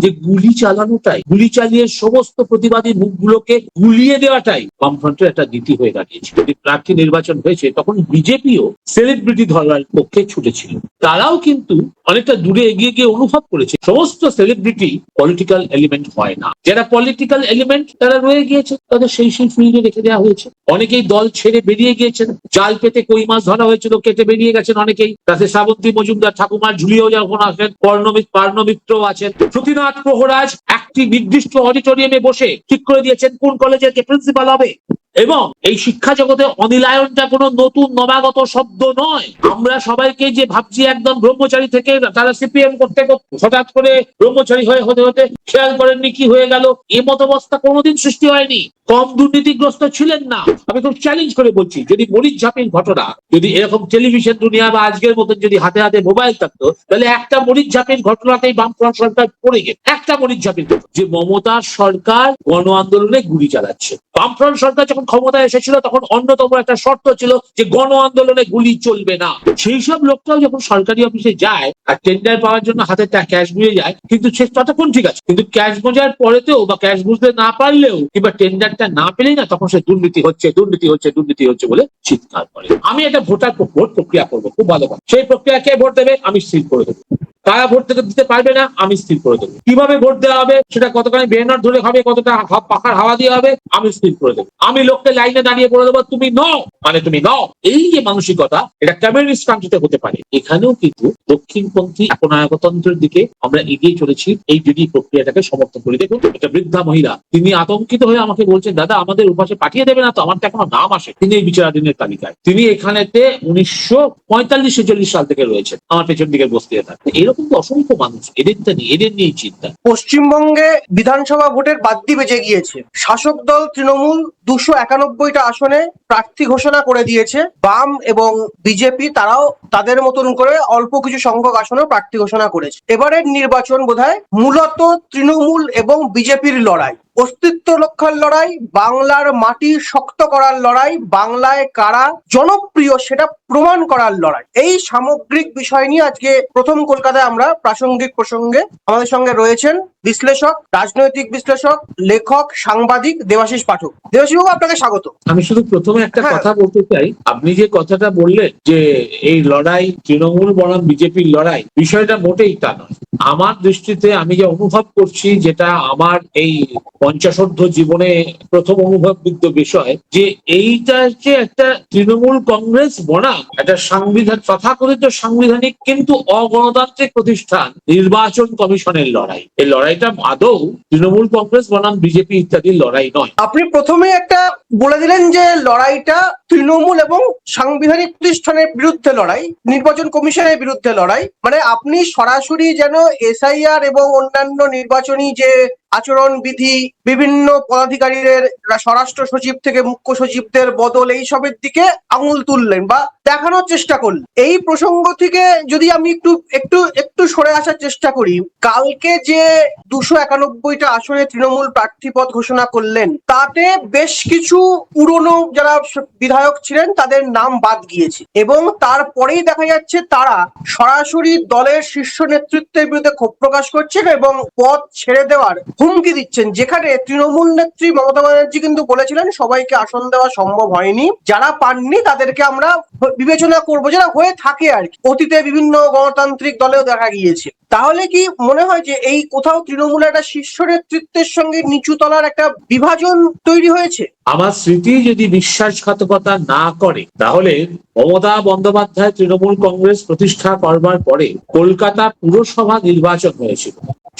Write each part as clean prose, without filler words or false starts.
যে গুলি চালানোটাই, গুলি চালিয়ে সমস্ত প্রতিবাদী মুখগুলোকে গুলিয়ে দেওয়াটাই বামফ্রন্টের একটা নীতি হয়ে দাঁড়িয়েছে। যদি প্রার্থী নির্বাচন হয়েছে তখন বিজেপিও সেলিব্রিটি ধরার পক্ষে ছুটেছিল। তারাও কিন্তু অনেকটা দূরে এগিয়ে গিয়ে অনুভব করেছে সমস্ত সেলিব্রিটি পলিটিক্যাল এলিমেন্ট হয় না। যারা পলিটিক্যাল এলিমেন্ট তারা রয়ে গিয়েছে, তাদের সেই ফিল্ডে রেখে দেওয়া হয়েছে। অনেকেই দল ছেড়ে বেরিয়ে গিয়েছেন, জাল পেতে কই মাছ ধরা হয়েছিল, কেটে বেরিয়ে গেছেন অনেকেই। তাতে শ্রাবন্তী মজুমদার ঠাকুমার ঝুলিয়েও যখন আসেন, পার্ণমিত্র আছেন। সতীনাথ প্রহরাজ একটি নির্দিষ্ট অডিটোরিয়ামে বসে ঠিক করে দিয়েছেন কোন কলেজের কে প্রিন্সিপাল হবে। এবং এই শিক্ষা জগতে অনিলায়নটা কোনো নতুন নবাগত শব্দ নয়। আমরা সবাইকে যে ভাবছি একদম ব্রহ্মচারী থেকে তারা সিপিএম করতে হঠাৎ করে ব্রহ্মচারী হয়ে হতে হতে খেয়াল করেননি কি হয়ে গেল, এ মতাবস্থা কোনোদিন সৃষ্টি হয়নি। কম দুর্নীতিগ্রস্ত ছিলেন না। আমি খুব চ্যালেঞ্জ করে বলছি, যদি মরিচ ঝাঁপির ঘটনা, যদি এরকম টেলিভিশন দুনিয়া বা আজকের মতন যদি হাতে হাতে মোবাইল থাকতো, তাহলে একটা মরিচ ঝাঁপির ঘটনাতেই বামফ্রন্ট সরকার পড়ে গেছে। একটা মরিচ ঝাঁপির ঘটনা, যে মমতার সরকার গণ আন্দোলনে গুলি চালাচ্ছে। বামফ্রন্ট সরকার যখন ক্ষমতায় এসেছিল তখন অন্যতম একটা শর্ত ছিল যে গণ আন্দোলনে গুলি চলবে না। সেই সব লোকটাও যখন সরকারি অফিসে যায় আর টেন্ডার পাওয়ার জন্য হাতে ক্যাশ বুঝে যায়, কিন্তু সে ততক্ষণ ঠিক আছে, কিন্তু ক্যাশ বোঝার পরেতেও বা ক্যাশ বুঝতে না পারলেও কিংবা টেন্ডারটা না পেলেই না, তখন সে দুর্নীতি হচ্ছে বলে চিৎকার করে। আমি একটা ভোট প্রক্রিয়া করবো, খুব ভালো কথা। সেই প্রক্রিয়া কে ভোট দেবে আমি স্থির করে দেবো। কারা ভোট দিতে পারবে না আমি স্থির করে দেবো। কিভাবে ভোট দেওয়া হবে, সেটা কতখানি ব্যানার ধরে হবে, কতটা পাখার হাওয়া দিয়ে হবে, আমি স্থির করে দেবো। আমি লোককে লাইনে দাঁড়িয়ে বলে দেবো তুমি নও মানে তুমি নও। এই যে মানসিকতা, এটা কমিউনিস্ট কান্ট্রিতে হতে পারে। এখানেও কিন্তু দক্ষিণপন্থী একনায়কতন্ত্রের দিকে আমরা এগিয়ে চলেছি এই যদি প্রক্রিয়াটাকে সমর্থন করি। দেখুন, একটা বৃদ্ধা মহিলা, তিনি আতঙ্কিত হয়ে আমাকে বলছেন, দাদা আমাদের উপাসে পাঠিয়ে দেবে না তো? আমার তো এখনো নাম আসে। তিনি এই বিচারাধীনের তালিকায়। তিনি এখানেতে 1945-46 সাল থেকে রয়েছেন। আমার পেছন দিকে বসতে থাকে। এরকম তো অসংখ্য মানুষ, এদের নিয়ে চিন্তা। পশ্চিমবঙ্গে বিধানসভা ভোটের বাদ্যি বেজে গিয়েছে। শাসক দল তৃণমূল 291টা আসনে প্রার্থী ঘোষণা করে দিয়েছে। বাম এবং বিজেপি তারাও তাদের মতন করে অল্প কিছু সংখ্যক আসনে প্রার্থী ঘোষণা করেছে। এবারের নির্বাচন বোধহয় মূলত তৃণমূল এবং বিজেপির লড়াই, অস্তিত্ব রক্ষার লড়াই, বাংলার মাটি শক্ত করার লড়াই, বাংলায় কারা জনপ্রিয় সেটা প্রমাণ করার লড়াই। এই সামগ্রিক বিষয় নিয়ে আজকে প্রথম কলকাতায় আমরা প্রাসঙ্গিক প্রসঙ্গে আমাদের সঙ্গে রয়েছেন বিশ্লেষক, রাজনৈতিক বিশ্লেষক, লেখক, সাংবাদিক দেবাশিস পাঠক। দেবাশিস বাবু, আপনাকে স্বাগত। আমি শুধু প্রথমে একটা কথা বলতে চাই। আপনি যে কথাটা বললেন যে এই লড়াই তৃণমূল বনাম বিজেপির লড়াই, বিষয়টা মোটেই তা নয়। আমার দৃষ্টিতে আমি যে অনুভব করছি, যেটা আমার এই 50 জীবনে প্রথম অনুভববিদ্ধ বিষয়, যে এইটা যে একটা তৃণমূল কংগ্রেস বনাম একটা তথাকথিত সাংবিধানিক কিন্তু অগণতান্ত্রিক প্রতিষ্ঠান নির্বাচন কমিশনের লড়াই। এই লড়াইটা আদৌ তৃণমূল কংগ্রেস বনাম বিজেপি ইত্যাদির লড়াই নয়। আপনি প্রথমে একটা বলে দিলেন যে লড়াইটা তৃণমূল এবং সাংবিধানিক প্রতিষ্ঠানের বিরুদ্ধে লড়াই, নির্বাচন কমিশনের বিরুদ্ধে লড়াই। মানে আপনি সরাসরি যেন এসআইআর এবং অন্যান্য নির্বাচনী যে আচরণ বিধি, বিভিন্ন পদাধিকারীদের স্বরাষ্ট্র সচিব থেকে মুখ্য সচিবদের বদল, এইসবের দিকে আঙুল তুললেন বা দেখানোর চেষ্টা করলেন। এই প্রসঙ্গ থেকে যদি আমি একটু সরে আসার চেষ্টা করি, কালকে যে 291টা আসনে তৃণমূল প্রার্থীপদ ঘোষণা করলেন, তাতে বেশ কিছু পুরনো যারা বিধায়ক ছিলেন তাদের নাম বাদ গিয়েছে এবং তারপরেই দেখা যাচ্ছে তারা সরাসরি দলের শীর্ষ নেতৃত্বের বিরুদ্ধে ক্ষোভ প্রকাশ করছেন এবং পদ ছেড়ে দেওয়ার হুমকি দিচ্ছেন। যেখানে তৃণমূল নেত্রী মমতা ব্যানার্জি কিন্তু বলেছিলেন সবাইকে আসন দেওয়া সম্ভব হয়নি, যারা পাননি তাদেরকে আমরা বিবেচনা করবো, যারা হয়ে থাকে আর কি। অতীতে বিভিন্ন গণতান্ত্রিক দলেও দেখা গিয়েছে। তাহলে কি মনে হয় যে এই কোথাও তৃণমূলের একটা শীর্ষ নেতৃত্বের সঙ্গে নিচু তলার একটা বিভাজন তৈরি হয়েছে? আমার স্মৃতি যদি বিশ্বাসঘাতকতা না করে, তাহলে মমতা বন্দ্যোপাধ্যায় তৃণমূল কংগ্রেস প্রতিষ্ঠা করবার পরে কলকাতা পুরসভা নির্বাচন হয়েছিল।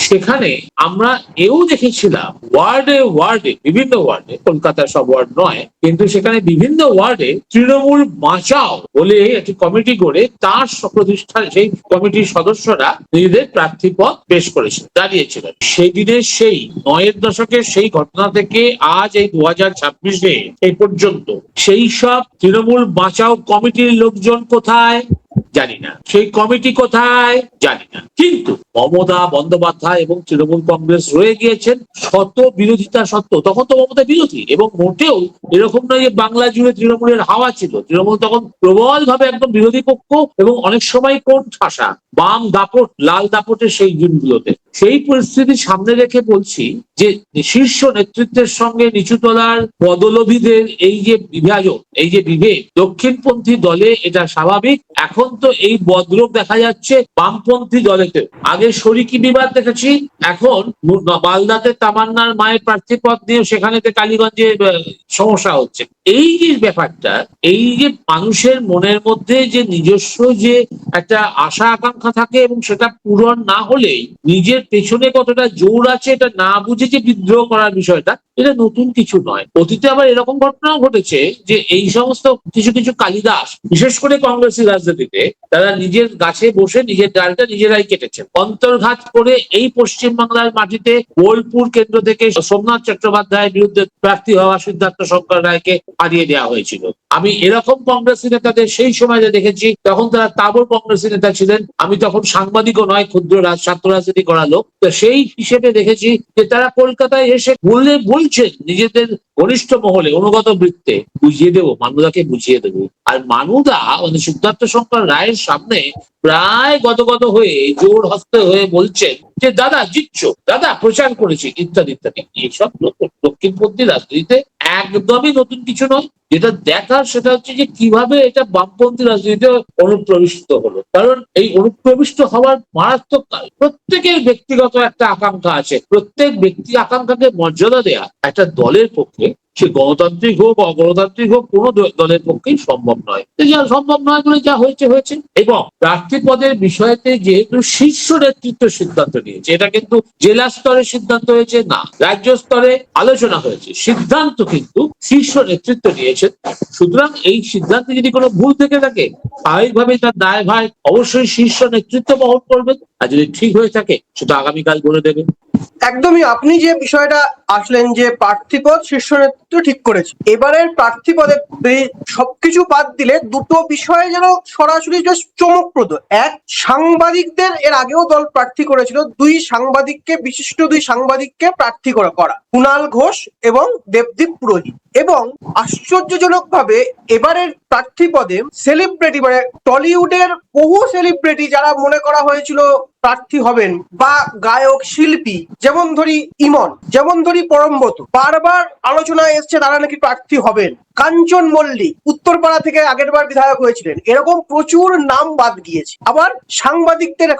সেখানে আমরা এও দেখেছিলাম ওয়ার্ডে বিভিন্ন ওয়ার্ডে, কলকাতার সব ওয়ার্ড নয়, কিন্তু সেখানে বিভিন্ন ওয়ার্ডে তৃণমূল বাঁচাও বলে একটি কমিটি করে তার প্রতিষ্ঠান, সেই কমিটির সদস্যরা নিজেদের প্রার্থীপদ পেশ করেছিলেন, দাঁড়িয়েছিলেন। সেই দিনের সেই 9-এর দশকের সেই ঘটনা থেকে আজ এই 2026-এ এই পর্যন্ত সেই সব তৃণমূল বাঁচাও কমিটির লোকজন কোথায় জানি না, সেই কমিটি কোথায় জানি না। কিন্তু মমতা বন্দ্যোপাধ্যায় এবং তৃণমূল কংগ্রেস রয়ে গিয়েছেন শত বিরোধিতা সত্ত্বেও। তখন তো মমতা বিরোধী, এবং মোটেও এরকম নয় যে বাংলা জুড়ে তৃণমূলের হাওয়া ছিল। তৃণমূল তখন প্রবল ভাবে একদম বিরোধী পক্ষ এবং অনেক সময় কোন ঠাসা বাম দাপট, লাল দাপটের সেই দিনগুলোতে। সেই পরিস্থিতি সামনে রেখে বলছি যে শীর্ষ নেতৃত্বের সঙ্গে নিচুতলার পদলোভীদের এই যে বিভাজন, এই যে বিভেদ, দক্ষিণপন্থী দলে এটা স্বাভাবিক। এখন তো এই বদলোক দেখা যাচ্ছে বামপন্থী দলেতে। আগে শরিকি বিবাদ দেখেছি, এখন মালদাতে তামান্নার মায়ের প্রার্থী পদ নিয়ে সেখানে কালীগঞ্জে সমস্যা হচ্ছে। এই যে ব্যাপারটা, এই যে মানুষের মনের মধ্যে যে নিজস্ব যে একটা আশা আকাঙ্ক্ষা থাকে এবং সেটা পূরণ না হলেই নিজের পেছনে কতটা জোর আছে এটা না বুঝে যে বিদ্রোহ করার বিষয়টা, এটা নতুন কিছু নয়। অতীতে আবার এরকম ঘটনাও ঘটেছে যে এই সমস্ত কিছু কিছু কালিদাস, বিশেষ করে কংগ্রেসী রাজনীতিতে, তারা নিজের গাছে বসে নিজের ডালটা নিজেরাই কেটেছেন। অন্তর্ঘাত করে এই পশ্চিমবাংলার মাটিতে বোলপুর কেন্দ্র থেকে সোমনাথ চট্টোপাধ্যায়ের বিরুদ্ধে প্রার্থী হওয়া সিদ্ধার্থ শঙ্কর রায়কে হারিয়ে দেওয়া হয়েছিল। আমি এরকম কংগ্রেসী নেতাদের সেই সময় দেখেছি, তখন তারা তাবড় কংগ্রেসী নেতা ছিলেন। আমি তখন সাংবাদিকও নয়, ক্ষুদ্র ছাত্র রাজনীতি করা লোক, তো সেই হিসেবে দেখেছি যে তারা কলকাতায় এসে বলছেন নিজেদের ঘনিষ্ঠ মহলে, অনুগত বৃত্তে, বুঝিয়ে দেবো, মানুদাকে বুঝিয়ে দেবো। আর মানুদা মানে সিদ্ধার্থ শঙ্কর রায়ের সামনে প্রায় গদগদ হয়ে জোর হস্তে হয়ে বলছেন যে দাদা জিতছ, দাদা প্রচার করেছি, ইত্যাদি ইত্যাদি। এইসব দক্ষিণপন্থী রাজনীতিতে একদমই নতুন কিছু নয়। যেটা দেখার সেটা হচ্ছে যে কিভাবে এটা বামপন্থী রাজনীতিতে অনুপ্রবিষ্ট হলো। কারণ এই অনুপ্রবিষ্ট হওয়ার মারাত্মক প্রত্যেকের ব্যক্তিগত একটা আকাঙ্ক্ষা আছে। প্রত্যেক ব্যক্তি আকাঙ্ক্ষাকে মর্যাদা দেয়া একটা দলের পক্ষে, সে গণতান্ত্রিক হোক অগণতান্ত্রিক হোক, কোনো দলের পক্ষেই সম্ভব নয়। যা সম্ভব নয় বলে যা হয়েছে হয়েছে। এবং প্রার্থী পদের বিষয়তে যেহেতু শীর্ষ নেতৃত্ব সিদ্ধান্ত নিয়েছে, এটা কিন্তু জেলা স্তরে সিদ্ধান্ত হয়েছে না, রাজ্য স্তরে আলোচনা হয়েছে, সিদ্ধান্ত কিন্তু শীর্ষ নেতৃত্ব নিয়েছে। সুতরাং এই সিদ্ধান্তে যদি কোনো ভুল থেকে থাকে, স্বাভাবিকভাবে তার দায়ভার অবশ্যই শীর্ষ নেতৃত্ব বহন করবেন, আর যদি ঠিক হয়ে থাকে সেটা আগামীকাল বলে দেবেন। একদমই, আপনি যে বিষয়টা আসলেন যে প্রার্থীপদ শীর্ষ নেতৃত্ব ঠিক করেছে, এবারের প্রার্থীপদে সবকিছু বাদ দিলে দুটো বিষয় যেন সরাসরি চমকপ্রদ। এক, সাংবাদিকদের এর আগেও দল প্রার্থী করেছিল, বিশিষ্ট দুই সাংবাদিককে প্রার্থী করা, কুণাল ঘোষ এবং দেবদীপ পুরোহিত। এবং আশ্চর্যজনক ভাবে এবারের প্রার্থী পদে সেলিব্রিটি, মানে টলিউডের বহু সেলিব্রিটি যারা মনে করা হয়েছিল প্রার্থী হবেন, বা গায়ক শিল্পী, যেমন ধরি ইমন, যেমন ধরি পরমব্রত, বারবার আলোচনায় এসছে তারা নাকি প্রার্থী হবেন। কাঞ্চন মল্লিক উত্তরপাড়া থেকে আগেরবার বিধায়ক হয়েছিলেন, এরকম প্রচুর নাম বাদ গিয়েছে। আবার সাংবাদিকদের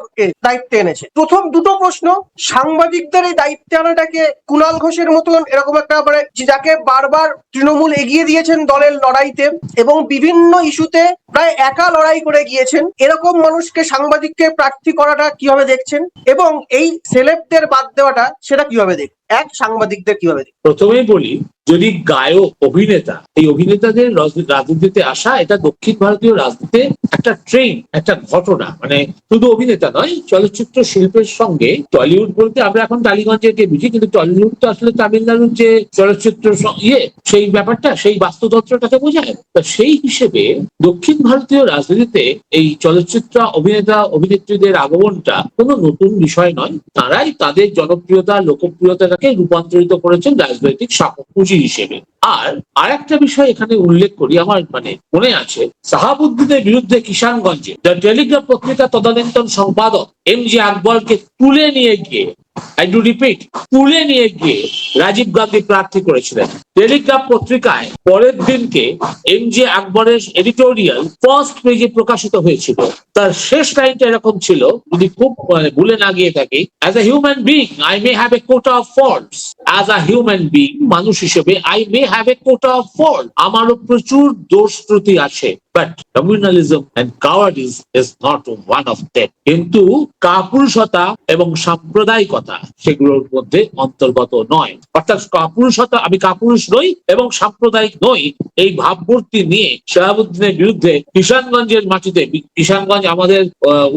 দায়িত্বে এনেছে। প্রথম দুটো প্রশ্ন, সাংবাদিকদের এই দায়িত্বে আনাটাকে কুণাল ঘোষের মতন এরকম একটা, মানে যাকে বারবার তৃণমূল এগিয়ে দিয়েছেন দলের লড়াইতে এবং বিভিন্ন ইস্যুতে প্রায় একা লড়াই করে গিয়েছেন, এরকম মানুষকে সাংবাদিককে প্রার্থী করাটা কিভাবে দেখছেন? এবং এই সেলেবদের বাদ দেওয়াটা সেটা কিভাবে দেখছেন? সাংবাদিকদের কিভাবে দেখছেন? প্রথমেই বলি, যদি গায়ক, অভিনেতা, এই অভিনেতাদের রাজনীতিতে আসা, এটা দক্ষিণ ভারতীয় রাজনীতিতে একটা ট্রেন্ড, একটা ঘটনা। মানে শুধু অভিনেতা নয়, চলচ্চিত্র শিল্পের সঙ্গে টলিউড বলতে আমরা এখন টালিগঞ্জকে বুঝি, কিন্তু টলিউড তো আসলে তামিলনাড়ুর যে চলচ্চিত্র সেই ব্যাপারটা, সেই বাস্তুতন্ত্রটাকে বোঝায়। সেই হিসেবে দক্ষিণ ভারতীয় রাজনীতিতে এই চলচ্চিত্র অভিনেতা অভিনেত্রীদের আগমনটা কোনো নতুন বিষয় নয়। তারাই তাদের জনপ্রিয়তা, লোকপ্রিয়তাটাকে রূপান্তরিত করেছেন রাজনৈতিক পুঁজি হিসেবে। আর একটা বিষয় এখানে উল্লেখ করি, আমার মনে আছে, সাহাবুদ্দিনের বিরুদ্ধে কিষানগঞ্জে দ্য টেলিগ্রাফ পত্রিকা তদানীন্তন সম্পাদক এমজি আকবরকে তুলে নিয়ে গিয়ে, I do repeat, তুলে নিয়ে গিয়ে রাজীব গান্ধী প্রার্থী করেছিলেন। টেলিগ্রাফ পত্রিকায় পরের দিনকে এমজি আকবরের এডিটোরিয়াল ফার্স্ট পেজে প্রকাশিত হয়েছিল। তার শেষ লাইনটা এরকম ছিল, যদি খুব ভুলে না গিয়ে থাকি, as a human being I may have a quota of faults, as a human being, মানুষ হিসেবে, I may have a quota of fault, আমারও প্রচুর দোষ ত্রুটি আছে, but communalism and cowardice is not one of them. কিন্তু কাপুরুষতা এবং সাম্প্রদায়িকতা সেগুলোর মধ্যে অন্তর্গত নয়। অর্থাৎ কাপুরুষতা, আমি কাপুরুষ নই এবং সাম্প্রদায়িক নই, এই ভাবমূর্তি নিয়ে শাহাবুদ্দিনের বিরুদ্ধে কিষানগঞ্জের মাটিতে, কিষানগঞ্জ আমাদের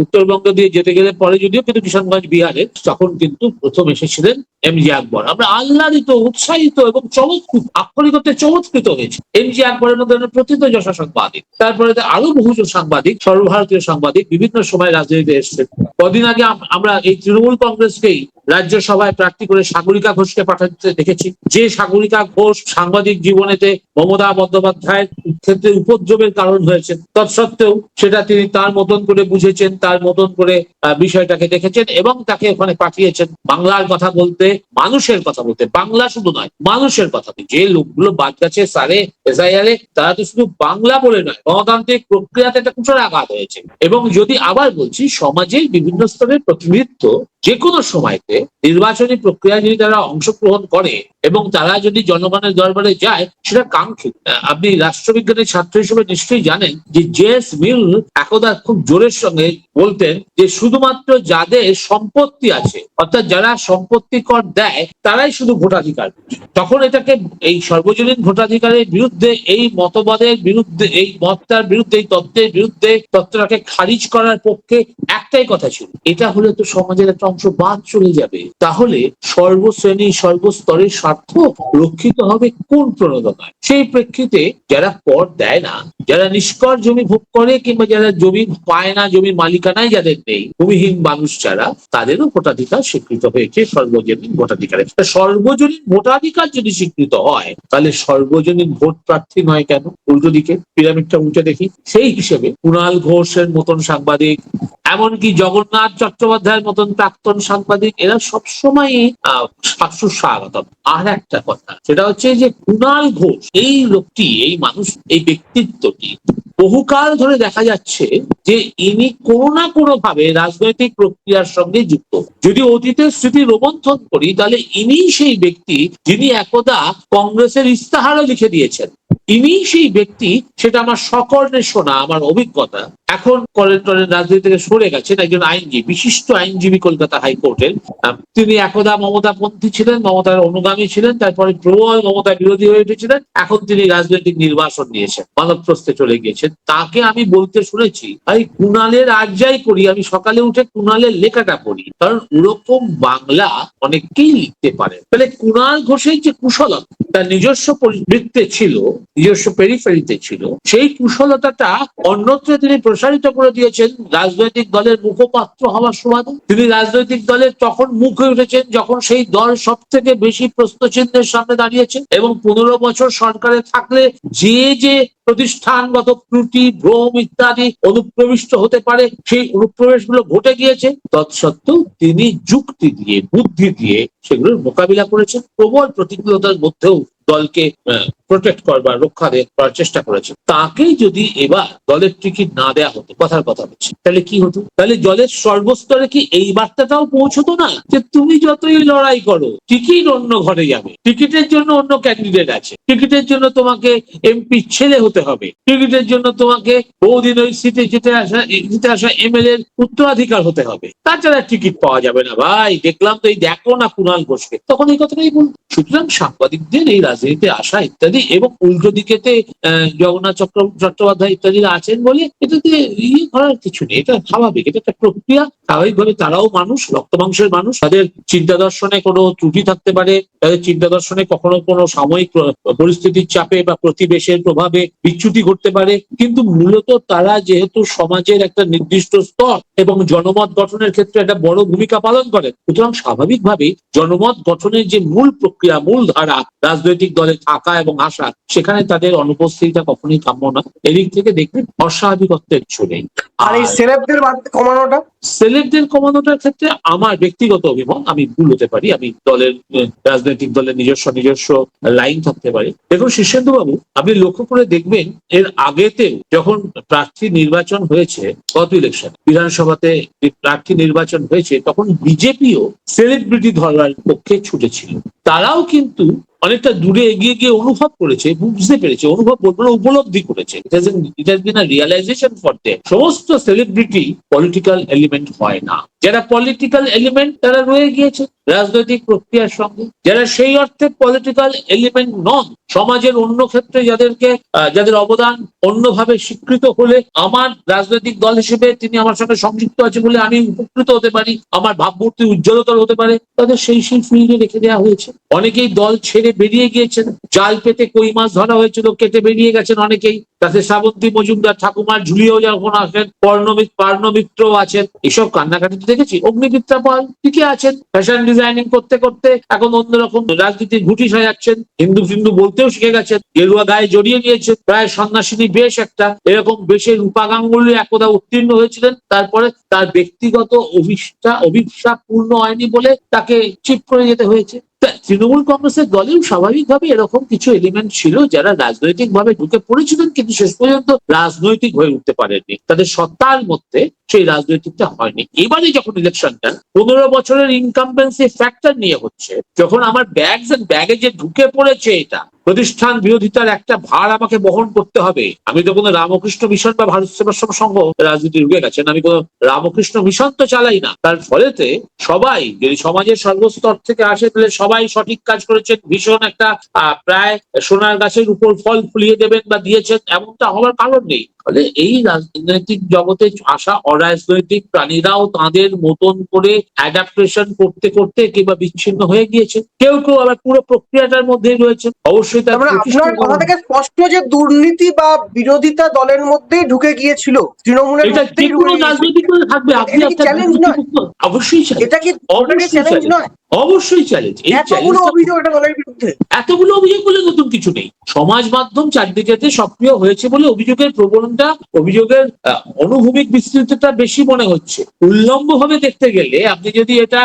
উত্তরবঙ্গ দিয়ে যেতে গেলে পরে যদিও, কিন্তু কিষানগঞ্জ বিহারে, তখন কিন্তু প্রথম এসেছিলেন এমজি আকবর। আমরা আহ্লাদিত, উৎসাহিত এবং চমৎকৃত, আক্ষরিক অর্থে চমৎকৃত হয়েছে। এমজি আকবরের মধ্যে প্রথিতযশা সাংবাদিক, তারপরে আরো বহুজন সাংবাদিক, সর্বভারতীয় সাংবাদিক বিভিন্ন সময় রাজনীতিতে এসেছেন। কদিন আগে আমরা এই তৃণমূল কংগ্রেসকেই রাজ্যসভায় প্রার্থী করে সাগরিকা ঘোষকে পাঠাতে দেখেছি। যে সাগরিকা ঘোষ সাংবাদিক জীবনেতে মমতা বন্দ্যোপাধ্যায়ের ক্ষেত্রে উপদ্রবের কারণ হয়েছে, তৎসত্ত্বেও সেটা তিনি তার মতন করে বুঝেছেন, তার মতন করে বিষয়টাকে দেখেছেন এবং তাকে ওখানে পাঠিয়েছেন বাংলার কথা বলতে, মানুষের কথা বলতে। বাংলা শুধু নয়, মানুষের কথা। যে লোকগুলো বাদ গেছে সারে এসআইআর তারা তো শুধু বাংলা বলে নয়, গণতান্ত্রিক প্রক্রিয়াতে একটা কুঠারাঘাত হয়েছে। এবং যদি আবার বলছি, সমাজের বিভিন্ন স্তরের প্রতিনিধিত্ব যে কোনো সময়তে নির্বাচনী প্রক্রিয়ায় যদি তারা অংশগ্রহণ করে এবং তারা যদি জনগণের দরবারে যায়, সেটা কাঙ্ক্ষিত। আপনি রাষ্ট্রবিজ্ঞানের ছাত্র হিসেবে নিশ্চয়ই জানেন যে জেস মিল একদা খুব জোরের সঙ্গে বলতেন যে শুধুমাত্র যাদের সম্পত্তি আছে, অর্থাৎ যারা সম্পত্তি কর দেয়, তারাই শুধু ভোটাধিকার। তখন এটাকে এই সর্বজনীন ভোটাধিকারের বিরুদ্ধে, এই মতবাদের বিরুদ্ধে, এই মতটার বিরুদ্ধে, এই তত্ত্বের বিরুদ্ধে, তত্ত্বটাকে খারিজ করার পক্ষে একটাই কথা ছিল, এটা হলে তো সমাজের একটা অংশ বাদ চলে যাবে, তাহলে সর্বশ্রেণী সর্বস্তরের স্বার্থ রক্ষিত হবে কোন প্রণোদনায়। সেই প্রেক্ষিতে যারা কর দেয় না, যারা নিষ্কর জমি ভোগ করে কিংবা যারা জমি পায় না, জমির মালিকানায় যাদের নেই, ভূমিহীন মানুষ যারা, তাদেরও ভোটাধিকার স্বীকৃত হয়েছে সর্বজনীন ভোটাধিকারে। সর্বজনীন ভোটাধিকার যদি স্বীকৃত হয়, তাহলে সর্বজনীন ভোট প্রার্থী নয় কেন? উল্টো দিকে পিরামিডটা উল্টে দেখি। সেই হিসেবে কুণাল ঘোষের মতন সাংবাদিক, এমনকি জগন্নাথ চট্টোপাধ্যায়ের মতন প্রাক্তন সাংবাদিক, এরা সবসময় স্বাগতম। আর একটা কথা, সেটা হচ্ছে যে কুণাল ঘোষ এই লোকটি, এই মানুষ, এই ব্যক্তিত্বটি বহুকাল ধরে দেখা যাচ্ছে যে ইনি কোনো না কোনো ভাবে রাজনৈতিক প্রক্রিয়ার সঙ্গে যুক্ত। যদি অতীতের স্মৃতি রোমন্থন করি, তাহলে ইনি সেই ব্যক্তি যিনি একদা কংগ্রেসের ইস্তাহারও লিখে দিয়েছেন। ইনি সেই ব্যক্তি, সেটা আমার সকর্ণে শোনা, আমার অভিজ্ঞতা। এখন কলেন্টরের রাজনীতি থেকে সরে গেছেন, একজন আইনজীবী, বিশিষ্ট আইনজীবী কলকাতা হাইকোর্টের। তিনি একদা মমতাপন্থী ছিলেন, মমতার অনুগামী ছিলেন, তারপরে প্রবল মমতা বিরোধী হয়ে উঠেছিলেন। এখন তিনি রাজনৈতিক নির্বাসন নিয়েছেন, মানবপ্রস্থে চলে গিয়েছেন। তাকে আমি বলতে শুনেছি, আমি কুণালের আর যাই করি, আমি সকালে উঠে কুণালের লেখাটা পড়ি, কারণ ওরকম বাংলা অনেককেই লিখতে পারে। তাহলে কুণাল ঘোষের যে কুশলতা, তার নিজস্ব পরিবৃত্তে ছিল, নিজস্ব পেরিফেরিতে ছিল, সেই কুশলতাটা অন্যত্র তিনি প্রসারিত করে দিয়েছেন রাজনৈতিক দলের মুখপাত্র হওয়ার সুবাদে। তিনি রাজনৈতিক দলের তখন মুখ হয়ে উঠেছেন যখন সেই দল সব থেকে বেশি প্রশ্নচিহ্নের সামনে দাঁড়িয়েছে এবং 15 বছর সরকারে থাকলে যে যে প্রতিষ্ঠানগত ত্রুটি, ভ্রম ইত্যাদি অনুপ্রবিষ্ট হতে পারে, সেই অনুপ্রবেশগুলো ঘটে গিয়েছে। তৎসত্ত্বেও তিনি যুক্তি দিয়ে, বুদ্ধি দিয়ে সেগুলোর মোকাবিলা করেছেন। প্রবল প্রতিকূলতার মধ্যেও দলকে প্রোটেক্ট করবার, রক্ষা করার চেষ্টা করেছে। তাকেই যদি এবার দলের টিকিট না দেয়া হতো, কথার কথা বলছি, তাহলে কি হতো? তাহলে দলের সর্বস্তরে কি এই বার্তাটাও পৌঁছতো না যে তুমি যতই লড়াই করো, টিকিট অন্য ঘরে যাবে, টিকিটের জন্য অন্য ক্যান্ডিডেট আছে, টিকিটের জন্য তোমাকে এমপি ছেলে হতে হবে, টিকিটের জন্য তোমাকে বহুদিন ওই সিটে জিতে আসা এমএলএ এর উত্তরাধিকার হতে হবে, তাছাড়া টিকিট পাওয়া যাবে না। ভাই দেখলাম তো, এই দেখো না কুণাল ঘোষকে, তখন এই কথাটাই বলতো। সুতরাং সাংবাদিকদের এই রাজনীতিতে আসা ইত্যাদি, এবং উল্টো দিকেতে জগন্নাথ চট্টোপাধ্যায় ইত্যাদিরা আছেন বলে এটাতে ইয়ে করার কিছু নেই। এটা স্বাভাবিক, এটা একটা প্রক্রিয়া। স্বাভাবিকভাবে তারাও মানুষ, রক্ত মাংসের মানুষ। তাদের চিন্তা দর্শনে কোনো ত্রুটি থাকতে পারে, তাদের চিন্তা দর্শনে কখনো কোনো সাময়িক পরিস্থিতির চাপে বা প্রতিবেশের প্রভাবে বিচ্যুতি ঘটতে পারে, কিন্তু মূলত তারা যেহেতু সমাজের একটা নির্দিষ্ট স্তর এবং জনমত গঠনের ক্ষেত্রে একটা বড় ভূমিকা পালন করেন, সুতরাং স্বাভাবিকভাবেই জনমত গঠনের যে মূল প্রক্রিয়া, মূল ধারা, রাজনৈতিক দলে থাকা এবং আসা, সেখানে তাদের অনুপস্থিতিটা কখনোই কাম্য না। এদিক থেকে দেখবেন অস্বাভাবিকত্বের কিছু নেই। আর এই সেলেবদের কমানোটা, সেলেবদের কমানোটার ক্ষেত্রে আমার ব্যক্তিগত অভিমত, আমি ভুল হতে পারি, আমি দলের, রাজনৈতিক দলের নিজস্ব লাইন থাকতে পারে। দেখুন শীর্ষেন্দু বাবু, আপনি লক্ষ্য করে দেখবেন এর আগেতেও যখন প্রার্থী নির্বাচন হয়েছে, গত ইলেকশন বিধানসভাতে প্রার্থী নির্বাচন হয়েছে, তখন বিজেপিও সেলিব্রিটি ধরার পক্ষে ছুটেছিল। তারাও কিন্তু অনেকটা দূরে এগিয়ে গিয়ে অনুভব করেছে, বুঝতে পেরেছে, অনুভব বলবো না, উপলব্ধি করেছে। It has been a realisation for them. সমস্ত সেলিব্রিটি পলিটিক্যাল এলিমেন্ট হয় না। যারা পলিটিক্যাল এলিমেন্ট তারা রয়ে গিয়েছে রাজনৈতিক প্রক্রিয়ার সঙ্গে। যারা সেই অর্থে পলিটিক্যাল এলিমেন্ট নন, সমাজের অন্য ক্ষেত্রে যাদের অবদান অন্যভাবে স্বীকৃত হলে, আমার রাজনৈতিক দল হিসেবে তিনি আমার সঙ্গে সংযুক্ত আছে বলে আমি উপকৃত হতে পারি, আমার ভাবমূর্তি উজ্জ্বলতর হতে পারে, তাদের সেই ফিল্ডে রেখে দেওয়া হয়েছে। অনেকেই দল ছেড়ে বেরিয়ে গিয়েছেন, জাল পেতে কই মাছ ধরা হয়েছিল, কেটে বেরিয়ে গেছেন অনেকেই। তাতে শ্রাবন্তী মজুমদার ঠাকুমার ঝুলিয়েও যখন আসেন, পার্ণমিত্র আছেন, এসব কান্নাকাটি তো দেখেছি। অগ্নিমিত্রা পাল ঠিকই আছেন, ফ্যাশন ডিজাইনিং করতে করতে এখন অন্যরকম রাজনীতির ঘুঁটি সাজাচ্ছেন, হিন্দু বলতেও শিখে গেছেন, গেরুয়া গায়ে জড়িয়ে নিয়েছেন, প্রায় সন্ন্যাসিনী বেশ একটা, এরকম বেশে রূপা গাঙ্গুলি একদা উত্তীর্ণ হয়েছিলেন। তারপরে তার ব্যক্তিগত অভিশাপ পূর্ণ হয়নি বলে তাকে চিপ করে যেতে হয়েছে। তৃণমূল কংগ্রেসের দলেও স্বাভাবিকভাবে এরকম কিছু এলিমেন্ট ছিল যারা রাজনৈতিক ভাবে ঢুকে পড়েছিলেন, কিন্তু শেষ পর্যন্ত রাজনৈতিক হয়ে উঠতে পারেননি, তাদের সত্তার মধ্যে সেই রাজনৈতিকটা হয়নি। এবারে যখন ইলেকশনটা 15 বছরের ইনকামবেন্সি ফ্যাক্টর নিয়ে হচ্ছে, যখন আমার ব্যাগে যে ঢুকে পড়েছে, এটা প্রতিষ্ঠান বিরোধিতার একটা ভার আমাকে বহন করতে হবে। আমি তো কোনো রামকৃষ্ণ মিশন বা ভারত সেবাশ্রম সংঘ রাজনীতি ঢুকে গেছেন, আমি কোনো রামকৃষ্ণ মিশন তো চালাই না। তার ফলেতে সবাই যদি সমাজের সর্বস্তর থেকে আসে, তাহলে সবাই সঠিক কাজ করেছেন, ভীষণ একটা প্রায় সোনার গাছের উপর ফল ফুলিয়ে দেবেন বা দিয়েছেন, এমনটা হওয়ার কারণ নেই। ফলে এই রাজনৈতিক জগতে আসা অরাজনৈতিক প্রাণীরাও তাদের মতন করে অ্যাডাপ্টেশন করতে করতে কিংবা বিচ্ছিন্ন হয়ে গিয়েছে, কেউ আবার পুরো প্রক্রিয়াটার মধ্যেই রয়েছে। অবশ্যই তার আপনার কথা থেকে স্পষ্ট যে দুর্নীতি বা বিরোধিতা দলের মধ্যেই ঢুকে গিয়েছিল, তৃণমূলের এটা যে মধ্যেই কোনো ঢুকে রাজনৈতিক দলে থাকবে। আপনি এটা কি চ্যালেঞ্জ নয়? অবশ্যই চ্যালেঞ্জ, এটা কি চ্যালেঞ্জ নয়? অবশ্যই চ্যালেঞ্জ। এই এতগুলো অভিযোগ এটা দলের বিরুদ্ধে, এতগুলো অভিযোগ বলে নতুন কিছু নেই। সমাজ মাধ্যম চারদিকেতে সক্রিয় হয়েছে বলে অভিযোগের প্রবণতা, অভিযোগের অনুভূমিক বিস্তৃততা বেশি মনে হচ্ছে। উল্লম্ব ভাবে দেখতে গেলে, আপনি যদি এটা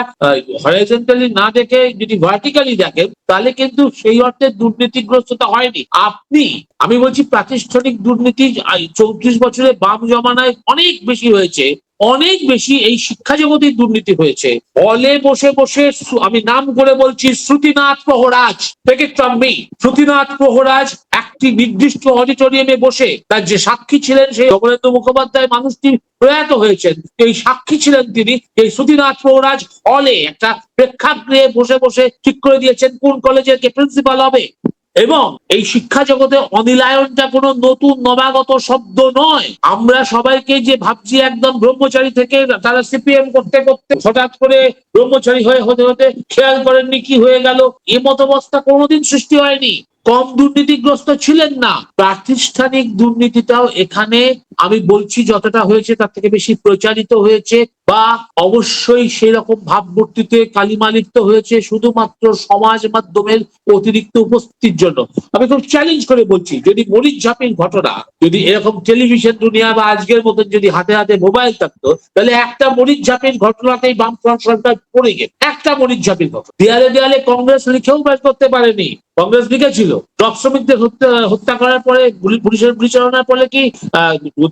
হরাইজন্টালি না দেখে যদি ভার্টিক্যালি দেখেন, তাহলে কিন্তু সেই অর্থে দুর্নীতিগ্রস্ততা হয়নি। আমি বলছি প্রাতিষ্ঠানিক দুর্নীতি 34 বছরে বাম জমানায় অনেক বেশি হয়েছে, অনেক বেশি এই শিক্ষা জগতের দুর্নীতি হয়েছে। হলে বসে বসে, আমি নাম করে বলছি, শ্রুতিনাথ প্রহরাজ থেকে ট্রাম্পি, শ্রুতিনাথ প্রহরাজ একটি নির্দিষ্ট অডিটোরিয়ামে বসে, তার যে সাক্ষী ছিলেন সেই অমরেন্দ্র মুখোপাধ্যায় মানুষটি প্রয়াত হয়েছেন, এই সাক্ষী ছিলেন তিনি। এই শ্রুতিনাথ প্রহরাজ হলে একটা প্রেক্ষাগৃহে বসে বসে ঠিক করে দিয়েছেন কোন কলেজের কে প্রিন্সিপাল হবে। এবং এই শিক্ষা জগতে অনিলায়নটা কোনো নতুন নবাগত শব্দ নয়। আমরা সবাইকে যে ভাবছি একদম ব্রহ্মচারী থেকে তারা সিপিএম করতে করতে হঠাৎ করে ব্রহ্মচারী হতে হতে খেয়াল করেননি কি হয়ে গেল, এ মতাবস্থা কোনোদিন সৃষ্টি হয়নি। কম দুর্নীতিগ্রস্ত ছিলেন না। প্রাতিষ্ঠানিক দুর্নীতিটাও এখানে আমি বলছি যতটা হয়েছে তার থেকে বেশি প্রচারিত হয়েছে, বা অবশ্যই সেই রকম ভাবমূর্তিতে কালিমালিপ্ত হয়েছে শুধুমাত্র সমাজ মাধ্যমের অতিরিক্ত উপস্থিতির জন্য। আমি খুব চ্যালেঞ্জ করে বলছি, যদি মরিচ ঝাঁপির ঘটনা, যদি এরকম টেলিভিশন দুনিয়া বা আজকের মতন যদি হাতে হাতে মোবাইল থাকতো, তাহলে একটা মরিচ ঝাঁপির ঘটনাতেই বামফ্রন্ট সরকার পড়ে গেছে। একটা মরিচ ঝাঁপির ঘটনা দেয়ালে দেয়ালে কংগ্রেস লিখেও বের করতে পারেনি। কংগ্রেস লিখেছিল ড্রপ শ্রমিকদের হত্যা করার পরে পুলিশের পরিচালনার ফলে কি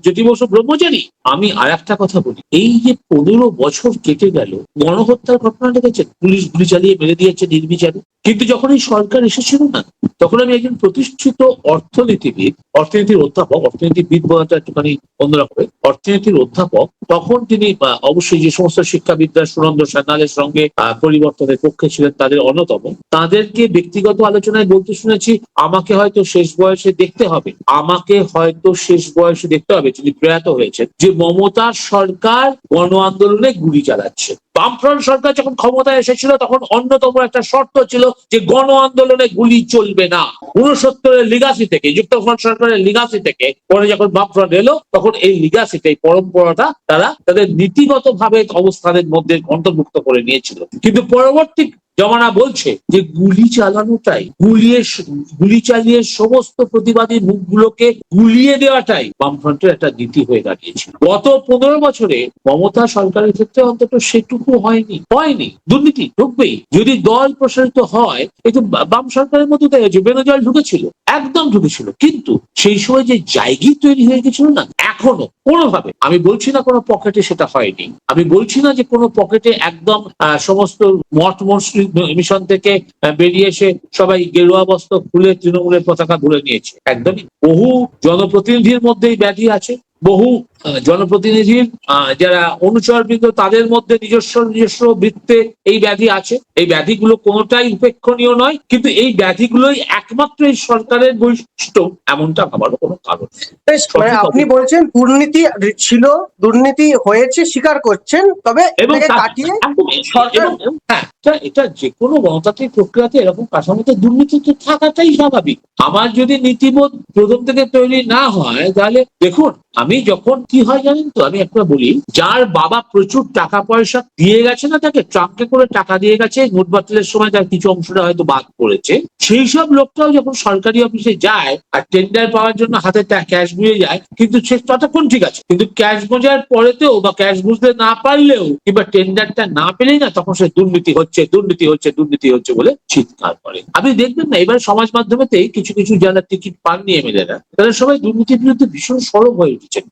জ্যোতি বসু ব্রহ্মচারী? আমি আর একটা কথা বলি, এই যে 15 বছর কেটে গেল, গণহত্যার ঘটনা দেখেছেন, পুলিশ গুলি চালিয়ে মেরে দিয়েছে নির্বিচারে। কিন্তু যখন এই সরকার এসেছিল না, তখন আমি একজন প্রতিষ্ঠিত অর্থনীতির অর্থনীতিবিদ বলাটা একটুখানি অন্যরকম, অর্থনীতির অধ্যাপক, তখন তিনি অবশ্যই যে সমস্ত শিক্ষাবিদরা সুরেন্দ্র সান্যালের সঙ্গে পরিবর্তনের পক্ষে ছিলেন, তাদের অন্যতম। তাদেরকে ব্যক্তিগত আলোচনায় বলতে শুনেছি, আমাকে হয়তো শেষ বয়সে দেখতে হবে, তিনি প্রয়াত হয়েছেন, যে মমতার সরকার গণ আন্দোলনে গুলি চালাচ্ছে। বামফ্রন্ট সরকার যখন ক্ষমতায় এসেছিল, তখন অন্যতম একটা শর্ত ছিল যে গণ আন্দোলনে গুলি চলবে না। 69-এর লিগাসি থেকে, যুক্তফ্রন্ট সরকারের লিগাসি থেকে পরে যখন বামফ্রন্ট এলো, তখন এই লিগাসিটা, এই পরম্পরাটা তারা তাদের নীতিগত ভাবে অবস্থানের মধ্যে অন্তর্ভুক্ত করে নিয়েছিল। কিন্তু পরবর্তী জমানা বলছে যে গুলি চালিয়ে সমস্ত প্রতিবাদী মুখগুলোকে গুলিয়ে দেওয়াটাই বামফ্রন্টের একটা নীতি হয়ে দাঁড়িয়েছিল। গত 15 বছরে মমতা সরকারের ক্ষেত্রে অন্তত সেটুকু হয়নি। দুর্নীতি ঢুকবেই, যদি দল প্রসারিত হয়। কিন্তু বাম সরকারের মধ্যে তাই হয়েছে, বেনজল ঢুকেছিল, একদম ঢুকেছিল, কিন্তু সেই সময় যে জায়গা তৈরি হয়ে গেছিল না, এখনো কোনোভাবে, আমি বলছি না কোনো পকেটে সেটা হয়নি, আমি বলছি না যে কোনো পকেটে একদম সমস্ত মঠ মসজিদ মিশন থেকে বেরিয়ে এসে সবাই গেরুয়া বস্ত্র খুলে তৃণমূলের পতাকা ধরে নিয়েছে, একদমই। বহু জনপ্রতিনিধির মধ্যেই ব্যাধি আছে, বহু জনপ্রতিনিধির যারা অনুচরবৃন্দ তাদের মধ্যে নিজস্ব বৃত্তে এই ব্যাধি আছে। এই ব্যাধিগুলো কোনোটাই উপেক্ষণীয় নয়, কিন্তু এই ব্যাধিগুলোই একমাত্র এই সরকারের বৈশিষ্ট্য এমনটা ভাবারও কোনো কারণ নেই। মানে আপনি বলছেন দুর্নীতি ছিল, দুর্নীতি হয়েছে, স্বীকার করছেন, তবে এবং এটাকে কাটিয়ে সরকার হ্যাঁ, এটা যে কোনো গণতান্ত্রিক প্রক্রিয়াতে এরকম কাঠামোতে দুর্নীতি তো থাকাটাই স্বাভাবিক। আমার যদি নীতিবোধ প্রথম থেকে তৈরি না হয়, তাহলে দেখুন, আমি যখন কি হয় জানেন তো, আমি একটা বলি, যার বাবা প্রচুর টাকা পয়সা দিয়ে গেছে না, তাকে ট্রাঙ্কে করে টাকা দিয়ে গেছে, নোট বাতিলের সময় তার কিছু অংশটা হয়তো বাদ পড়েছে, সেই সব লোকটাও যখন সরকারি অফিসে যায় আর টেন্ডার পাওয়ার জন্য হাতে ক্যাশ বুঝে যায়, কিন্তু সে ততক্ষণ ঠিক আছে, কিন্তু ক্যাশ বোঝার পরেতেও বা ক্যাশ বুঝতে না পারলেও কিংবা টেন্ডারটা না পেলেই না, তখন সে দুর্নীতি হচ্ছে বলে চিৎকার করে। আপনি দেখবেন না, এবার সমাজ মাধ্যমেতেই কিছু কিছু যারা টিকিট পাননি এমএলএরা, তারা সবাই দুর্নীতির বিরুদ্ধে ভীষণ সরব হয়ে উঠেছেন।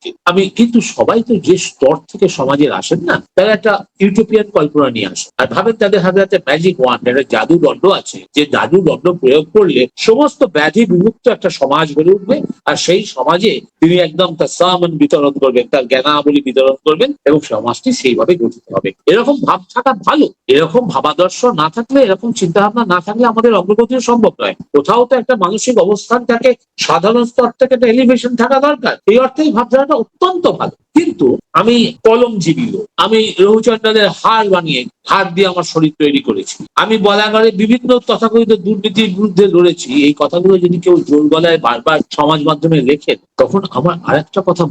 কিন্তু সবাই তো যে স্তর থেকে সমাজের আসেন না, তারা একটা ইউটোপিয়ান কল্পনা নিয়ে আসে আর ভাবেন তাদের হাতে হাতে ম্যাজিক ওয়ান্ড, একটা জাদু দণ্ড আছে, যে জাদু দণ্ড প্রয়োগ করলে সমস্ত ব্যাধি বিমুক্ত একটা সমাজ গড়ে উঠবে, আর সেই সমাজে তিনি একদম তার সামন বিতরণ করবেন, তার জ্ঞানাবলী বিতরণ করবেন, এবং সমাজটি সেইভাবে গঠিত হবে। এরকম ভাব থাকা ভালো। এরকম ভাবাদর্শ না থাকলে, এরকম চিন্তা ভাবনা না থাকলে আমাদের অগ্রগতিও সম্ভব নয়। কোথাও তো একটা মানসিক অবস্থান থাকে, সাধারণ স্তর থেকে একটা এলিভেশন থাকা দরকার। এই অর্থে ভাবধারাটা অত্যন্ত ভালো। কিন্তু আমি কলমজীবী লোক, আমি রঘুচন্দ্রের হাড় দিয়ে আমার শরীর তৈরি করেছি। আমি বলাগারে বিভিন্ন তথাকথিত দুর্নীতির বিরুদ্ধে লড়েছি। এই কথাগুলো যদি কেউ জোর গলায় বারবার সমাজ মাধ্যমে লেখেন, তখন আমার আরেকটা কথা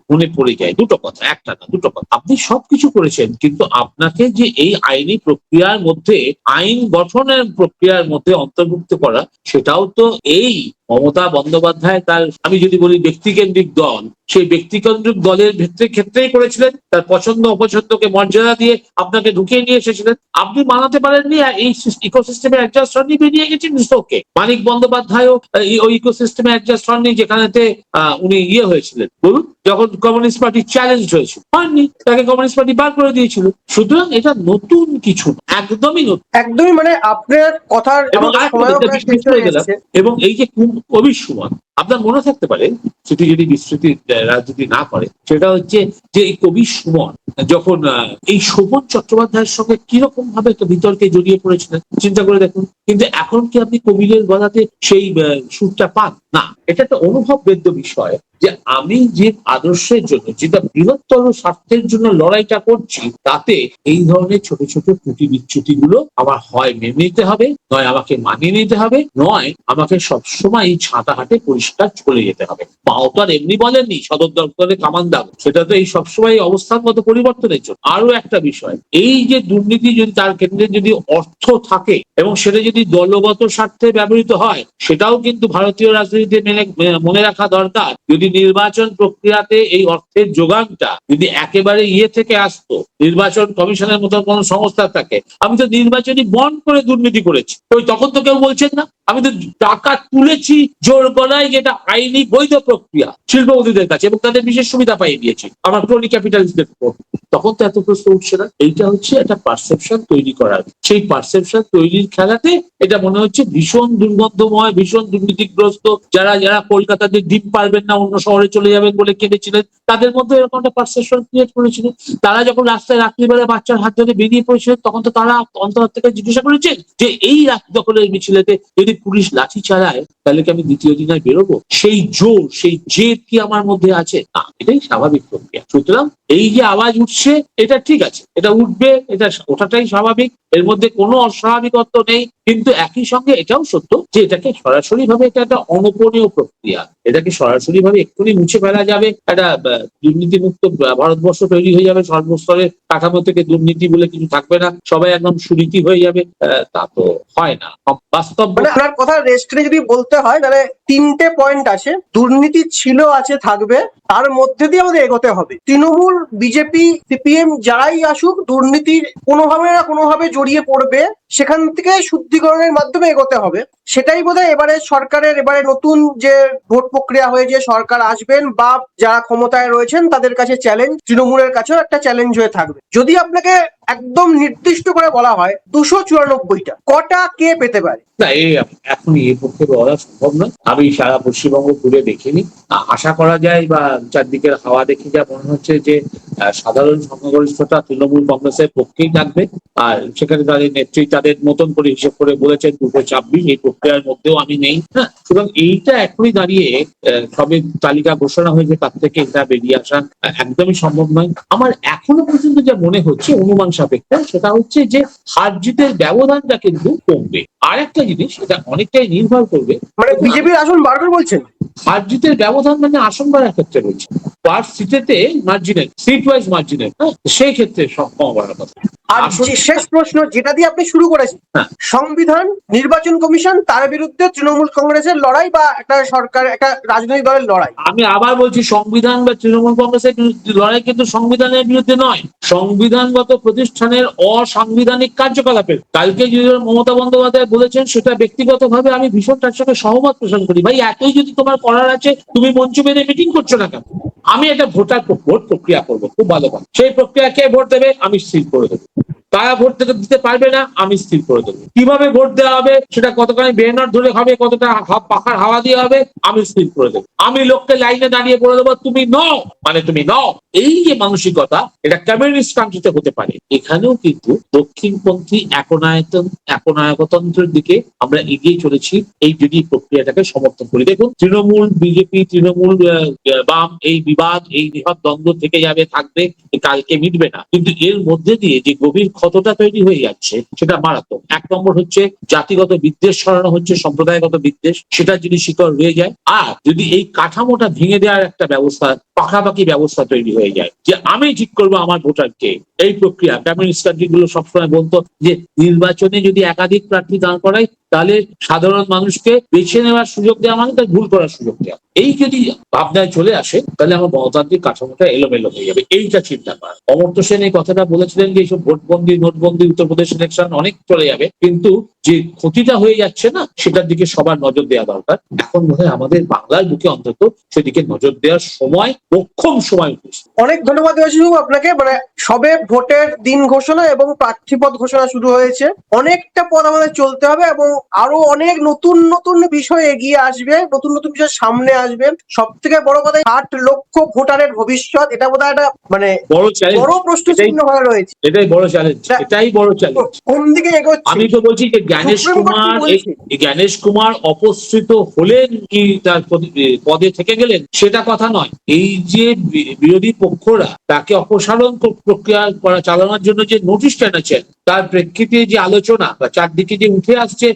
মনে পড়ে যায়। দুটো কথা, একটা না দুটো কথা। আপনি সবকিছু করেছেন, কিন্তু আপনাকে যে এই আইনি প্রক্রিয়ার মধ্যে, আইন গঠনের প্রক্রিয়ার মধ্যে অন্তর্ভুক্ত করা, সেটাও তো এই মমতা বন্দ্যোপাধ্যায় তার, আমি যদি বলি ব্যক্তিকেন্দ্রিক দল, সেই ব্যক্তিকেন্দ্রিক দলের ক্ষেত্রেই করেছিলেন। তার পছন্দ অপছন্দকে মর্যাদা দিয়ে আপনাকে ঢুকিয়ে নিয়ে এসেছিলেন। আপনি মানাতে পারেননি, এই ইকোসিস্টেমে অ্যাডজাস্ট হননি, বেরিয়ে গেছেন ওকে। মানিক বন্দ্যোপাধ্যায়ও ওই ইকোসিস্টেমে অ্যাডজাস্ট হননি, যেখানেতে উনি হয়েছিলেন, বলুন, যখন কমিউনিস্ট পার্টি চ্যালেঞ্জ হয়েছিল, হননি, তাকে কমিউনিস্ট পার্টি বার করে দিয়েছিল। সুতরাং এটা নতুন কিছু, একদমই নতুন, একদমই, মানে আপনার কথার এবং এই যে কবির সুমন, আপনার মনে থাকতে পারে, সেটি যদি বিস্তৃতি রাজনীতি না করে, সেটা হচ্ছে যে এই কবির সুমন যখন এই শোভন চট্টোপাধ্যায়ের সঙ্গে কিরকম ভাবে একটা বিতর্কে জড়িয়ে পড়েছিলেন, চিন্তা করে দেখুন। কিন্তু এখন কি আপনি কবিরের গলাতে সেই সুরটা পান? না। এটা একটা অনুভব বেদ্য বিষয় যে আমি যে আদর্শের জন্য, যেটা বৃহত্তর স্বার্থের জন্য লড়াইটা করছি, তাতে এই ধরনের ছোট ছোট ত্রুটি বিচ্যুতি গুলো আমার হয় মেনে নিতে হবে, নয় আমাকে মানিয়ে নিতে হবে, নয় আমাকে সবসময় এই ছাতা হাটে পরিষ্কার চলে যেতে হবে। মাও তো আর এমনি বলেননি সদর দপ্তরে কামান দাও, সেটা তো এই সবসময় অবস্থানগত পরিবর্তনের জন্য। আরো একটা বিষয়, এই যে দুর্নীতি, যদি তার কেন্দ্রে যদি অর্থ থাকে এবং সেটা যদি দলগত স্বার্থে ব্যবহৃত হয়, সেটাও কিন্তু ভারতীয় রাজনীতিতে মনে রাখা দরকার। যদি নির্বাচন প্রক্রিয়াতে এই অর্থের যোগানটা যদি একেবারে থেকে আসতো, নির্বাচন কমিশনের মতো কোন সংস্থা থাকে, আমি তো নির্বাচনী বন্ড করে দুর্নীতি করেছি, তখন তো কেউ বলছেন না। আমি তো টাকা তুলেছি জোর গলায়, যেটা আইনি বৈধ প্রক্রিয়া শিল্পপতিদের কাছে, এবং তাদের বিশেষ সুবিধা পাইয়ে দিয়েছি আমার ক্রোনি ক্যাপিটালিস্টদের উপর, তখন তো এত প্রশ্ন উঠছে না। এইটা হচ্ছে একটা পারসেপশন তৈরি করার, সেই পারসেপশন তৈরির খেলাতে এটা মনে হচ্ছে ভীষণ দুর্গন্ধময়, ভীষণ দুর্নীতিগ্রস্ত। যারা কলকাতাতে ডিম পারবেন না, অন্য শহরে চলে যাবেন বলে কেঁদেছিলেন, তাদের মধ্যে এরকম একটা পারসেপশন ক্রিয়েট করেছিল। তারা যখন রাস্তায় রাত্রিবেলা বাচ্চার হাত ধরে বেরিয়ে পড়েছিলেন, তখন তো তারা অন্তর থেকে জিজ্ঞাসা করেছেন যে এই রাত দখলের মিছিলেতে যদি পুলিশ লাঠি চালায়, তাহলে কি আমি দ্বিতীয় দিনে বেরোবো? সেই জোর, সেই জেদ কি আমার মধ্যে আছে? না, এটাই স্বাভাবিক প্রক্রিয়া। সুতরাং এই যে আওয়াজ উঠছে, এটা ঠিক আছে, এটা উঠবে, এটা ওঠাটাই স্বাভাবিক, এর মধ্যে কোনো অস্বাভাবিকত্ব নেই। কিন্তু একই সঙ্গে এটাও সত্য যে এটাকে সরাসরি ভাবে এটা একটা অনপনীয় প্রক্রিয়া, এটাকে সরাসরি ভাবে এক্ষুনি মুছে ফেলা যাবে, একটা দুর্নীতিমুক্ত ভারতবর্ষ তৈরি হয়ে যাবে, সর্বস্তরের কাঠামো থেকে দুর্নীতি বলে কিছু থাকবে না, সবাই একদম সুনীতি হয়ে যাবে, তা তো হয় না। বাস্তব, মানে আপনার কথা রেস্টে যদি বলতে হয়, তাহলে তিনটে পয়েন্ট আছে: দুর্নীতি ছিল, আছে, থাকবে, তার মধ্যে দিয়ে আমাদের এগোতে হবে। তৃণমূল, বিজেপি, সিপিএম যারাই আসুক, দুর্নীতির কোনোভাবে না কোনোভাবে জড়িয়ে পড়বে, সেখান থেকে শুদ্ধিকরণের মাধ্যমে এগোতে হবে। সেটাই বোধহয় এবারে সরকারের, এবারে নতুন যে ভোট প্রক্রিয়া হয়ে যে সরকার আসবেন বা যারা ক্ষমতায় রয়েছেন তাদের কাছে চ্যালেঞ্জ, তৃণমূলের কাছেও একটা চ্যালেঞ্জ হয়ে থাকবে। যদি আপনাকে একদম নির্দিষ্ট করে বলা হয় 294টা, কটা কে পেতে পারে? না, এখন এই পক্ষে বলা সম্ভব নয়। আমি সারা পশ্চিমবঙ্গ ঘুরে দেখিনি। আশা করা যায় বা চারদিকের হাওয়া দেখে যা মনে হচ্ছে যে সাধারণ সংখ্যাগরিষ্ঠতা তৃণমূল কংগ্রেসের পক্ষেই থাকবে। আর সেখানে তাদের নেত্রী তাদের মতন করে হিসেব করে বলেছেন 226, এই প্রক্রিয়ার মধ্যেও আমি নেই। হ্যাঁ, সুতরাং এইটা এখনই দাঁড়িয়ে সবে তালিকা ঘোষণা হয়েছে, তার থেকে এটা বেরিয়ে আসা একদমই সম্ভব নয়। আমার এখনো পর্যন্ত যা মনে হচ্ছে অনুমান সাপেক্ষে, সেটা হচ্ছে যে হার জিতের ব্যবধানটা কিন্তু কমবে। আর একটা জিনিস, এটা অনেকটাই নির্ভর করবে, মানে বিজেপির আসন বাড়বে বলছেন? হার জিতের ব্যবধান মানে আসন বাড়ার ক্ষেত্রে বলছে, পার সিটেতে মার্জিনের, সিট ওয়াইজ মার্জিনের, সেই ক্ষেত্রে কম বাড়ার কথা। আর যে শেষ প্রশ্ন যেটা দিয়ে আপনি শুরু করেছেন, হ্যাঁ। সংবিধান, নির্বাচন কমিশন, তার বিরুদ্ধে তৃণমূল কংগ্রেসের লড়াই বা একটা সরকার, একটা রাজনৈতিক দলের লড়াই। আমি আবার বলছি, সংবিধান বা তৃণমূল কংগ্রেসের লড়াই কিন্তু সংবিধানের বিরুদ্ধে নয়, সংবিধানগত প্রতিষ্ঠানের অসাংবিধানিক কার্যকলাপের। কালকে যে মমতা বন্দ্যোপাধ্যায় বলেছেন, সেটা ব্যক্তিগতভাবে আমি ভীষণ তার সঙ্গে সহমত পোষণ করি। ভাই, এতই যদি তোমার করার আছে, তুমি মঞ্চ বেঁধে মিটিং করছো না কেন? আমি একটা ভোট প্রক্রিয়া করবো, খুব ভালো কথা। সেই প্রক্রিয়া কে ভোট দেবে আমি স্থির করে দেবো। তারা ভোট দিতে পারবে না, আমি স্থির করে দেবো। কিভাবে ভোট দেওয়া হবে, সেটা কতখানি ব্যানার ধরে হবে, কতটা পাখার হাওয়া দিয়ে হবে, আমি স্থির করে দেবো। আমি লোককে লাইনে দাঁড়িয়ে বলে দেবো, তুমি নও মানে তুমি নও। এই যে মানসিকতা, এটা কমিউনিস্ট কান্ট্রিতে হতে পারে। এখানেও কিন্তু দক্ষিণপন্থী একনায়কতন্ত্রের দিকে আমরা এগিয়ে চলেছি, এই যদি প্রক্রিয়াটাকে সমর্থন করি। দেখুন, তৃণমূল, বিজেপি, তৃণমূল, বাম, এই বিবাদ, এই বৃহৎ দ্বন্দ্ব থেকে যাবে, থাকবে, কালকে মিটবে না। কিন্তু এর মধ্যে দিয়ে যে গভীর ক্ষতটা তৈরি হয়ে যাচ্ছে, সেটা মারাত্মক। এক নম্বর হচ্ছে জাতিগত বিদ্বেষ ছড়ানো হচ্ছে, সম্প্রদায়গত বিদ্বেষ, সেটা যদি শিকড় রয়ে যায়। আর যদি এই কাঠামোটা ভেঙে দেওয়ার একটা ব্যবস্থা, পাকাপাকি ব্যবস্থা তৈরি হয়ে যায়, যে আমি ঠিক করবো আমার ভোটারকে, এই প্রক্রিয়া। কমিউনিস্ট কান্ট্রিগুলো সবসময় বলতো যে নির্বাচনে যদি একাধিক প্রার্থী দাঁড় করায়, তাহলে সাধারণ মানুষকে বেছে নেওয়ার সুযোগ দেওয়া মানে তার ভুল করার সুযোগ দেওয়া। এই যদি ভাবনায় চলে আসে, তাহলে আমার গণতান্ত্রিক কাঠামোটা এলোমেলো হয়ে যাবে। এইটা চিন্তা করা। অমর্ত্য সেন এই কথাটা বলেছিলেন যে এইসব ভোটবন্দি, নোটবন্দি, উত্তরপ্রদেশ ইলেকশন অনেক চলে যাবে, কিন্তু যে ক্ষতিটা হয়ে যাচ্ছে না, সেটার দিকে সবার নজর দেওয়া দরকার। এখন মনে হয় আমাদের বাংলার বুকে অন্তত সেদিকে নজর দেওয়ার সময়, মোক্ষম সময় উঠেছে। অনেক ধন্যবাদ দেবাশিস বাবু আপনাকে। মানে সবে ভোটের দিন ঘোষণা এবং প্রার্থীপদ ঘোষণা শুরু হয়েছে, অনেকটা পথ আমাদের চলতে হবে এবং আরো অনেক নতুন নতুন বিষয় এগিয়ে আসবে, নতুন নতুন বিষয় সামনে আসবে। সব থেকে বড় কথা, 60 লক্ষ ভোটারের ভবিষ্যৎ, এটা বোধহয় একটা মানে বড় চ্যালেঞ্জ, বড় প্রশ্ন চিহ্ন হয়ে রয়েছে। এটাই বড় চ্যালেঞ্জ, এটাই বড় চ্যালেঞ্জ। কোন দিকে এগোচ্ছে? আমি তো বলছি যে জ্ঞানেশ কুমার অপসৃত হলেন কি তার পদে থেকে গেলেন, সেটা কথা নয়। এই যে বিরোধী পক্ষরা তাকে অপসারণ প্রক্রিয়া চালানোর জন্য যে নোটিশটা এনেছেন, তার প্রেক্ষিতে যে আলোচনা বা চারদিকে যে উঠে আসছে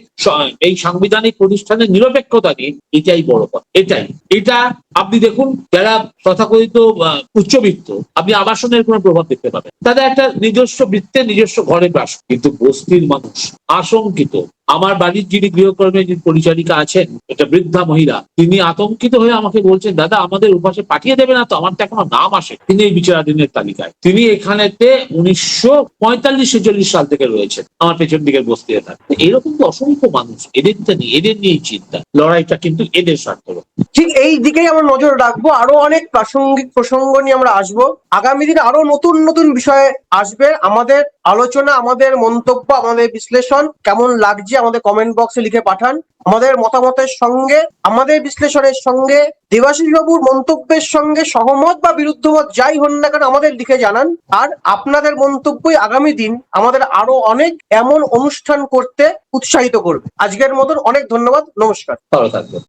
এই সাংবিধানিক প্রতিষ্ঠানের নিরপেক্ষতা নিয়ে, এটাই বড় কথা। এটা আপনি দেখুন, যারা তথাকথিত উচ্চবিত্ত, আপনি আবাসনের কোনো প্রভাব দেখতে পাবেন। তাদের একটা নিজস্ব বৃত্তে, নিজস্ব ঘরে বাস, কিন্তু বস্তির মানুষ আশঙ্কিত। আমার বাড়ির যিনি গৃহকর্মী, যিনি পরিচারিকা আছেন, এটা বৃদ্ধা মহিলা, তিনি আতঙ্কিত হয়ে আমাকে বলছেন, দাদা আমাদের উপাসে পাঠিয়ে দেবে না তো? আমার তো এখনো নাম আসে। তিনি এই বিচারাধীনের তালিকায়। তিনি এখানেতে 1945-46 সাল থেকে রয়েছেন, আমার পেছন দিকের বস্তিতে থাকতে। এরকম তো অসংখ্য মানুষ, এদের নিয়েই চিন্তা। লড়াইটা কিন্তু এদের স্বার্থ। ঠিক এই দিকেই আমরা নজর রাখবো। আরো অনেক প্রাসঙ্গিক প্রসঙ্গ নিয়ে আমরা আসবো আগামী দিনে। আরো নতুন নতুন বিষয় আসবে। আমাদের আলোচনা, আমাদের মন্তব্য, আমাদের বিশ্লেষণ কেমন লাগছে আমাদের কমেন্ট বক্সে লিখে পাঠান। আমাদের মতামতের সঙ্গে, আমাদের বিশ্লেষণের সঙ্গে, দেবাশিস বাবুর মন্তব্যের সঙ্গে সহমত বা বিরুদ্ধমত যাই হন না কেন, আমাদের লিখে জানান। আর আপনাদের মন্তব্যই আগামী দিন আমাদের আরো অনেক এমন অনুষ্ঠান করতে উৎসাহিত করবে। আজকের মতন অনেক ধন্যবাদ, নমস্কার। ভালো থাকবেন।